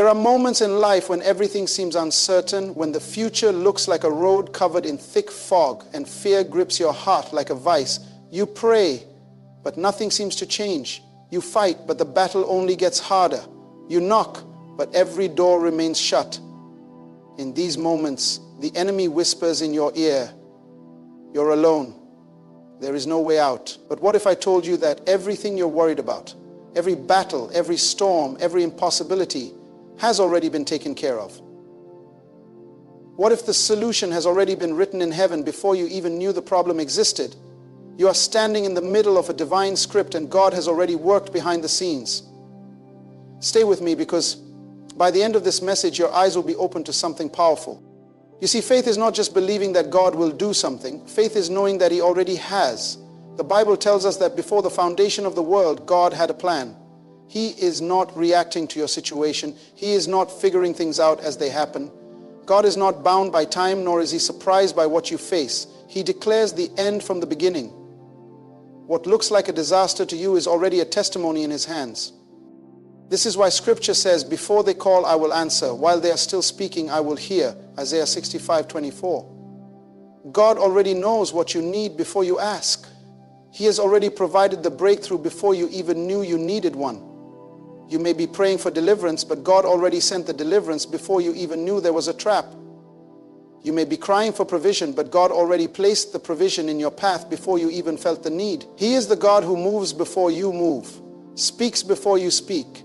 There are moments in life when everything seems uncertain, when the future looks like a road covered in thick fog and fear grips your heart like a vice. You pray, but nothing seems to change. You fight, but the battle only gets harder. You knock, but every door remains shut. In these moments, the enemy whispers in your ear, "You're alone. There is no way out." But what if I told you that everything you're worried about, every battle, every storm, every impossibility has already been taken care of? What if the solution has already been written in heaven before you even knew the problem existed? You are standing in the middle of a divine script and God has already worked behind the scenes. Stay with me, because by the end of this message, your eyes will be open to something powerful. You see, faith is not just believing that God will do something. Faith is knowing that He already has. The Bible tells us that before the foundation of the world, God had a plan. He is not reacting to your situation. He is not figuring things out as they happen. God is not bound by time, nor is He surprised by what you face. He declares the end from the beginning. What looks like a disaster to you is already a testimony in His hands. This is why Scripture says, "Before they call, I will answer. While they are still speaking, I will hear." Isaiah 65:24. God already knows what you need before you ask. He has already provided the breakthrough before you even knew you needed one. You may be praying for deliverance, but God already sent the deliverance before you even knew there was a trap. You may be crying for provision, but God already placed the provision in your path before you even felt the need. He is the God who moves before you move, speaks before you speak,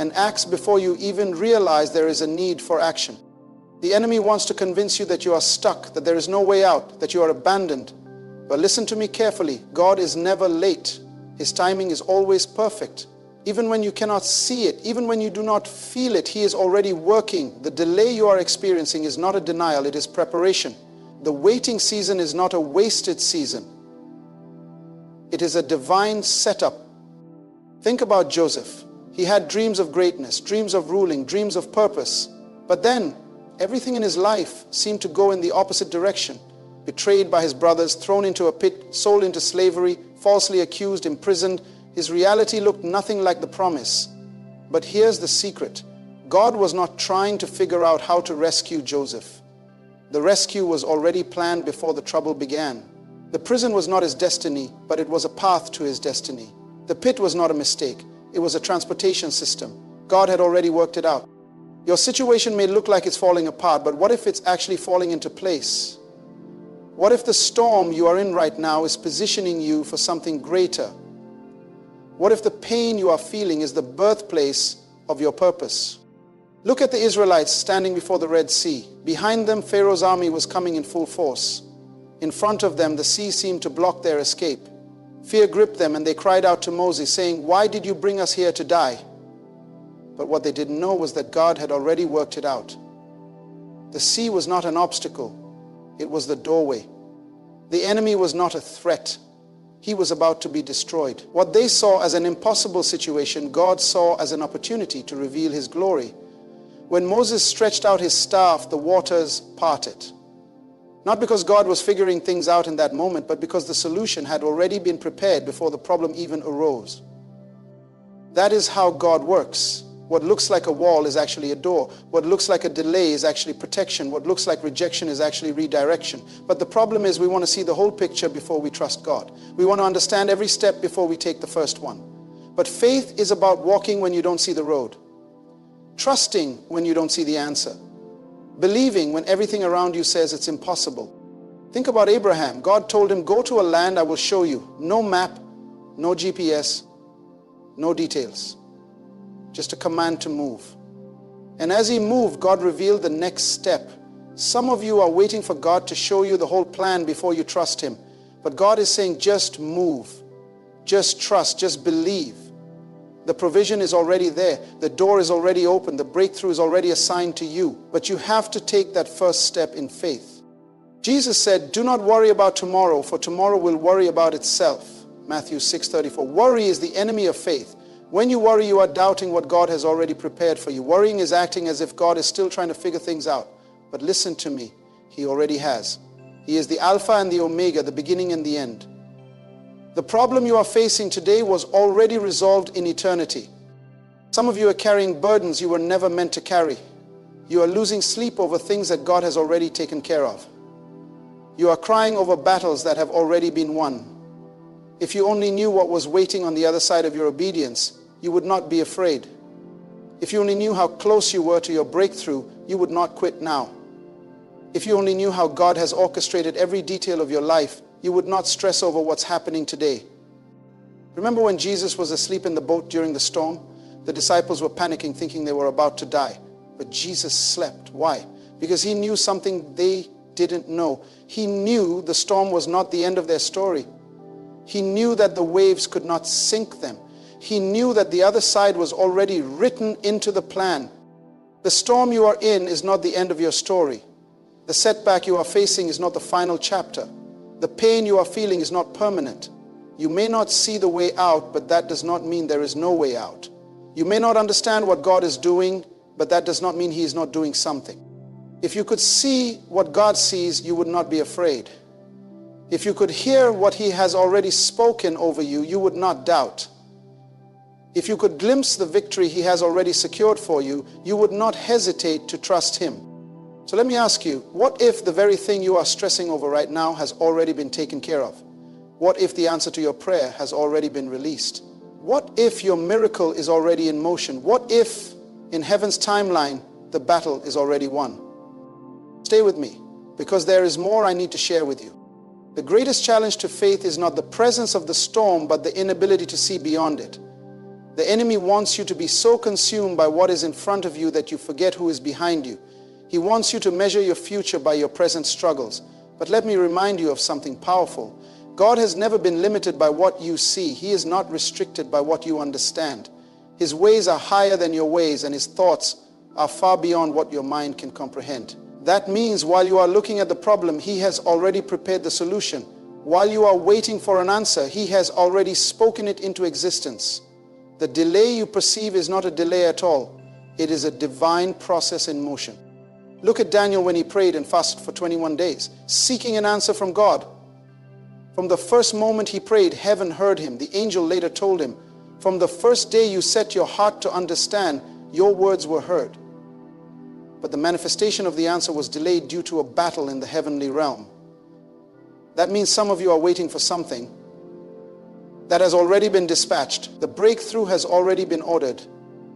and acts before you even realize there is a need for action. The enemy wants to convince you that you are stuck, that there is no way out, that you are abandoned. But listen to me carefully. God is never late. His timing is always perfect. Even when you cannot see it, even when you do not feel it, He is already working. The delay you are experiencing is not a denial, it is preparation. The waiting season is not a wasted season. It is a divine setup. Think about Joseph. He had dreams of greatness, dreams of ruling, dreams of purpose. But then, everything in his life seemed to go in the opposite direction. Betrayed by his brothers, thrown into a pit, sold into slavery, falsely accused, imprisoned. His reality looked nothing like the promise. But here's the secret. God was not trying to figure out how to rescue Joseph. The rescue was already planned before the trouble began. The prison was not his destiny, but it was a path to his destiny. The pit was not a mistake. It was a transportation system. God had already worked it out. Your situation may look like it's falling apart, but what if it's actually falling into place? What if the storm you are in right now is positioning you for something greater? What if the pain you are feeling is the birthplace of your purpose? Look at the Israelites standing before the Red Sea. Behind them, Pharaoh's army was coming in full force. In front of them, the sea seemed to block their escape. Fear gripped them and they cried out to Moses, saying, "Why did you bring us here to die?" But what they didn't know was that God had already worked it out. The sea was not an obstacle. It was the doorway. The enemy was not a threat. He was about to be destroyed. What they saw as an impossible situation, God saw as an opportunity to reveal His glory. When Moses stretched out his staff, the waters parted. Not because God was figuring things out in that moment, but because the solution had already been prepared before the problem even arose. That is how God works. What looks like a wall is actually a door. What looks like a delay is actually protection. What looks like rejection is actually redirection. But the problem is we want to see the whole picture before we trust God. We want to understand every step before we take the first one. But faith is about walking when you don't see the road. Trusting when you don't see the answer. Believing when everything around you says it's impossible. Think about Abraham. God told him, "Go to a land I will show you." No map, no GPS, no details. Just a command to move. And as he moved, God revealed the next step. Some of you are waiting for God to show you the whole plan before you trust Him. But God is saying, just move. Just trust. Just believe. The provision is already there. The door is already open. The breakthrough is already assigned to you. But you have to take that first step in faith. Jesus said, "Do not worry about tomorrow, for tomorrow will worry about itself." Matthew 6:34. Worry is the enemy of faith. When you worry, you are doubting what God has already prepared for you. Worrying is acting as if God is still trying to figure things out. But listen to me. He already has. He is the Alpha and the Omega, the beginning and the end. The problem you are facing today was already resolved in eternity. Some of you are carrying burdens you were never meant to carry. You are losing sleep over things that God has already taken care of. You are crying over battles that have already been won. If you only knew what was waiting on the other side of your obedience, you would not be afraid. If you only knew how close you were to your breakthrough, you would not quit now. If you only knew how God has orchestrated every detail of your life, you would not stress over what's happening today. Remember when Jesus was asleep in the boat during the storm? The disciples were panicking, thinking they were about to die. But Jesus slept. Why? Because he knew something they didn't know. He knew the storm was not the end of their story. He knew that the waves could not sink them. He knew that the other side was already written into the plan. The storm you are in is not the end of your story. The setback you are facing is not the final chapter. The pain you are feeling is not permanent. You may not see the way out, but that does not mean there is no way out. You may not understand what God is doing, but that does not mean he is not doing something. If you could see what God sees, you would not be afraid. If you could hear what he has already spoken over you, you would not doubt. If you could glimpse the victory he has already secured for you, you would not hesitate to trust him. So let me ask you, what if the very thing you are stressing over right now has already been taken care of? What if the answer to your prayer has already been released? What if your miracle is already in motion? What if in heaven's timeline the battle is already won? Stay with me, because there is more I need to share with you. The greatest challenge to faith is not the presence of the storm, but the inability to see beyond it. The enemy wants you to be so consumed by what is in front of you that you forget who is behind you. He wants you to measure your future by your present struggles. But let me remind you of something powerful. God has never been limited by what you see. He is not restricted by what you understand. His ways are higher than your ways, and his thoughts are far beyond what your mind can comprehend. That means while you are looking at the problem, he has already prepared the solution. While you are waiting for an answer, he has already spoken it into existence. The delay you perceive is not a delay at all. It is a divine process in motion. Look at Daniel when he prayed and fasted for 21 days, seeking an answer from God. From the first moment he prayed, heaven heard him. The angel later told him, from the first day you set your heart to understand, your words were heard. But the manifestation of the answer was delayed due to a battle in the heavenly realm. That means some of you are waiting for something that has already been dispatched. The breakthrough has already been ordered.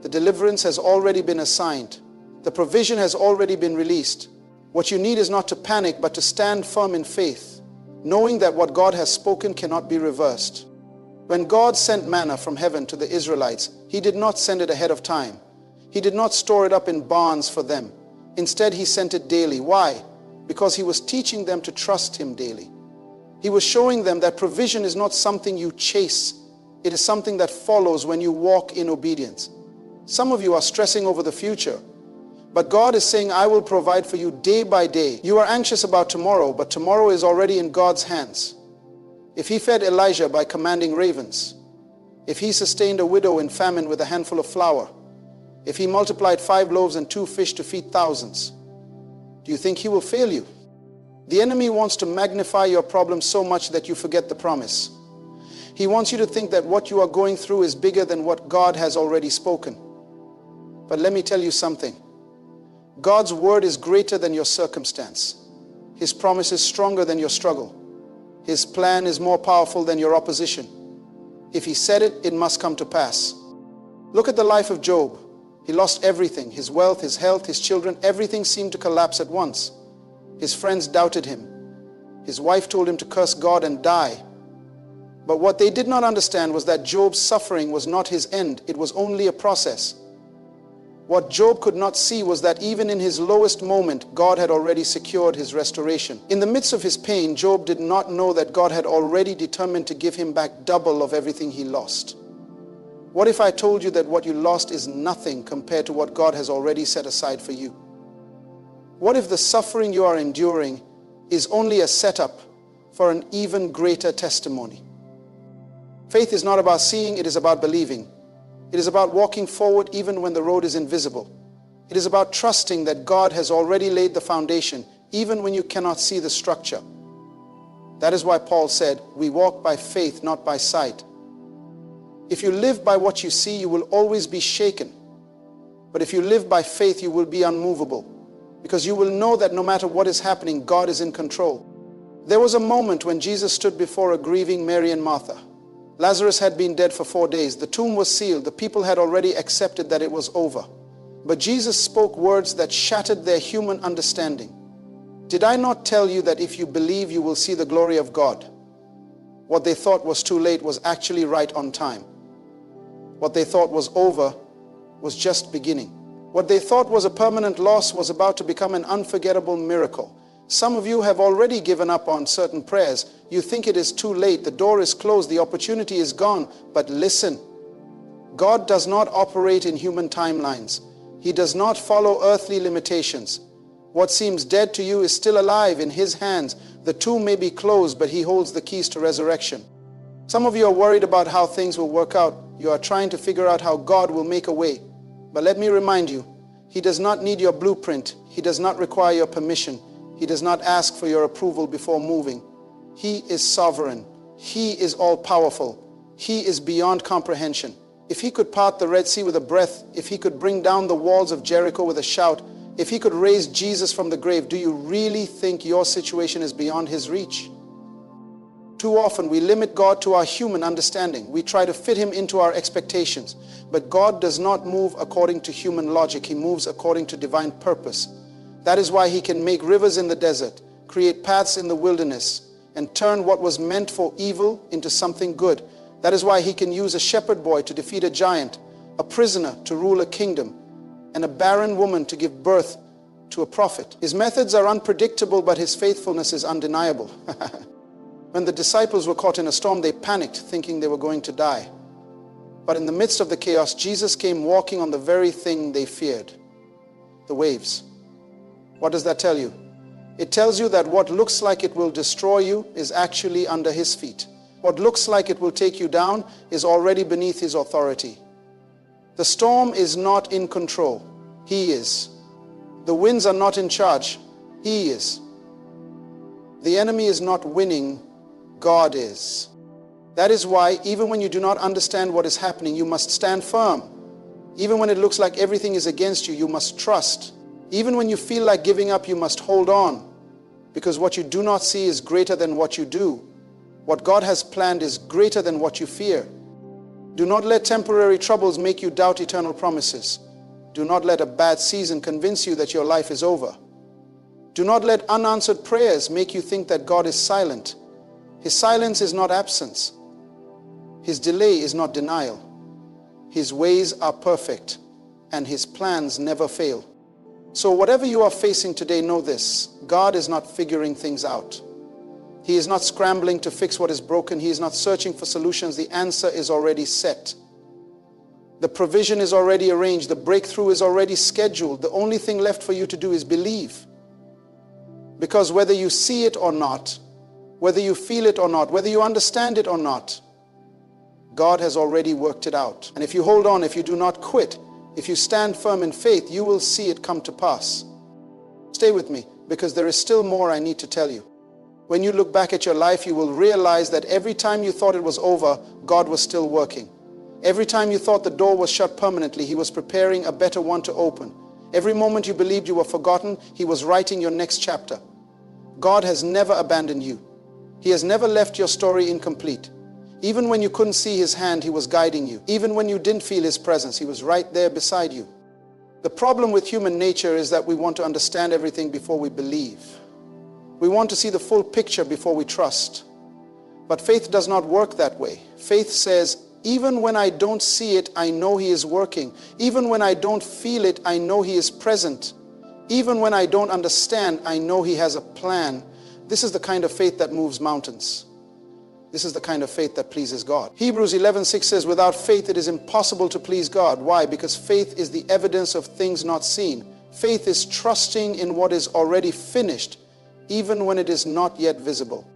The deliverance has already been assigned. The provision has already been released. What you need is not to panic, but to stand firm in faith, knowing that what God has spoken cannot be reversed. When God sent manna from heaven to the Israelites, he did not send it ahead of time. He did not store it up in barns for them. Instead, he sent it daily. Why? Because he was teaching them to trust him daily. He was showing them that provision is not something you chase. It is something that follows when you walk in obedience. Some of you are stressing over the future, but God is saying, I will provide for you day by day. You are anxious about tomorrow, but tomorrow is already in God's hands. If he fed Elijah by commanding ravens, if he sustained a widow in famine with a handful of flour, if he multiplied 5 loaves and 2 fish to feed thousands, do you think he will fail you? The enemy wants to magnify your problem so much that you forget the promise. He wants you to think that what you are going through is bigger than what God has already spoken. But let me tell you something. God's word is greater than your circumstance. His promise is stronger than your struggle. His plan is more powerful than your opposition. If he said it, it must come to pass. Look at the life of Job. He lost everything, his wealth, his health, his children, everything seemed to collapse at once. His friends doubted him. His wife told him to curse God and die. But what they did not understand was that Job's suffering was not his end. It was only a process. What Job could not see was that even in his lowest moment, God had already secured his restoration. In the midst of his pain, Job did not know that God had already determined to give him back double of everything he lost. What if I told you that what you lost is nothing compared to what God has already set aside for you? What if the suffering you are enduring is only a setup for an even greater testimony? Faith is not about seeing, it is about believing. It is about walking forward even when the road is invisible. It is about trusting that God has already laid the foundation, even when you cannot see the structure. That is why Paul said, we walk by faith, not by sight. If you live by what you see, you will always be shaken. But if you live by faith, you will be unmovable, because you will know that no matter what is happening, God is in control. There was a moment when Jesus stood before a grieving Mary and Martha. Lazarus had been dead for 4 days. The tomb was sealed. The people had already accepted that it was over. But Jesus spoke words that shattered their human understanding. Did I not tell you that if you believe, you will see the glory of God? What they thought was too late was actually right on time. What they thought was over was just beginning. What they thought was a permanent loss was about to become an unforgettable miracle. Some of you have already given up on certain prayers. You think it is too late. The door is closed. The opportunity is gone. But listen, God does not operate in human timelines. He does not follow earthly limitations. What seems dead to you is still alive in His hands. The tomb may be closed, but He holds the keys to resurrection. Some of you are worried about how things will work out. You are trying to figure out how God will make a way. But let me remind you, He does not need your blueprint. He does not require your permission. He does not ask for your approval before moving. He is sovereign. He is all-powerful. He is beyond comprehension. If He could part the Red Sea with a breath, if He could bring down the walls of Jericho with a shout, if He could raise Jesus from the grave, do you really think your situation is beyond His reach? Too often we limit God to our human understanding. We try to fit Him into our expectations. But God does not move according to human logic. He moves according to divine purpose. That is why He can make rivers in the desert, create paths in the wilderness, and turn what was meant for evil into something good. That is why He can use a shepherd boy to defeat a giant, a prisoner to rule a kingdom, and a barren woman to give birth to a prophet. His methods are unpredictable, but His faithfulness is undeniable. When the disciples were caught in a storm, they panicked, thinking they were going to die. But in the midst of the chaos, Jesus came walking on the very thing they feared, the waves. What does that tell you? It tells you that what looks like it will destroy you is actually under His feet. What looks like it will take you down is already beneath His authority. The storm is not in control. He is. The winds are not in charge. He is. The enemy is not winning. God is. That is why, even when you do not understand what is happening, you must stand firm. Even when it looks like everything is against you, you must trust. Even when you feel like giving up, you must hold on. Because what you do not see is greater than what you do. What God has planned is greater than what you fear. Do not let temporary troubles make you doubt eternal promises. Do not let a bad season convince you that your life is over. Do not let unanswered prayers make you think that God is silent. His silence is not absence. His delay is not denial. His ways are perfect, and His plans never fail. So whatever you are facing today, know this: God is not figuring things out. He is not scrambling to fix what is broken. He is not searching for solutions. The answer is already set. The provision is already arranged. The breakthrough is already scheduled. The only thing left for you to do is believe. Because whether you see it or not, whether you feel it or not, whether you understand it or not, God has already worked it out. And if you hold on, if you do not quit, if you stand firm in faith, you will see it come to pass. Stay with me, because there is still more I need to tell you. When you look back at your life, you will realize that every time you thought it was over, God was still working. Every time you thought the door was shut permanently, He was preparing a better one to open. Every moment you believed you were forgotten, He was writing your next chapter. God has never abandoned you. He has never left your story incomplete. Even when you couldn't see His hand, He was guiding you. Even when you didn't feel His presence, He was right there beside you. The problem with human nature is that we want to understand everything before we believe. We want to see the full picture before we trust. But faith does not work that way. Faith says, even when I don't see it, I know He is working. Even when I don't feel it, I know He is present. Even when I don't understand, I know He has a plan. This is the kind of faith that moves mountains. This is the kind of faith that pleases God. Hebrews 11:6 says, without faith it is impossible to please God. Why? Because faith is the evidence of things not seen. Faith is trusting in what is already finished, even when it is not yet visible.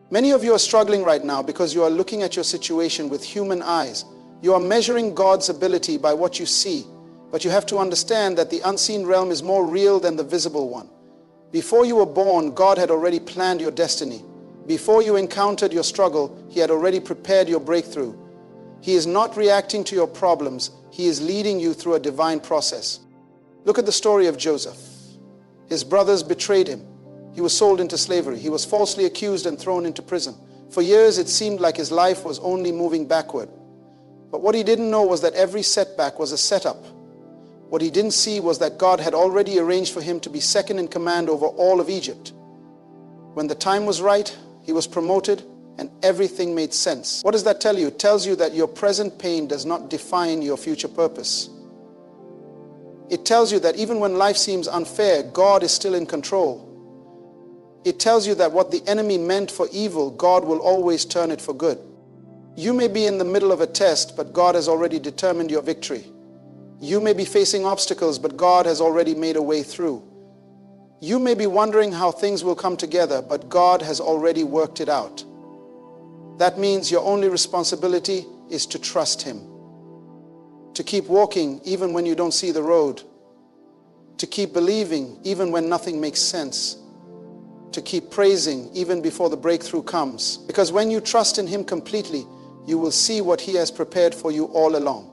Many of you are struggling right now because you are looking at your situation with human eyes. You are measuring God's ability by what you see. But you have to understand that the unseen realm is more real than the visible one. Before you were born, God had already planned your destiny. Before you encountered your struggle, He had already prepared your breakthrough. He is not reacting to your problems. He is leading you through a divine process. Look at the story of Joseph. His brothers betrayed him. He was sold into slavery. He was falsely accused and thrown into prison. For years, it seemed like his life was only moving backward. But what he didn't know was that every setback was a setup. What he didn't see was that God had already arranged for him to be second in command over all of Egypt. When the time was right, he was promoted and everything made sense. What does that tell you? It tells you that your present pain does not define your future purpose. It tells you that even when life seems unfair, God is still in control. It tells you that what the enemy meant for evil, God will always turn it for good. You may be in the middle of a test, but God has already determined your victory. You may be facing obstacles, but God has already made a way through. You may be wondering how things will come together, but God has already worked it out. That means your only responsibility is to trust Him, to keep walking even when you don't see the road, to keep believing even when nothing makes sense, to keep praising even before the breakthrough comes. Because when you trust in Him completely, you will see what He has prepared for you all along.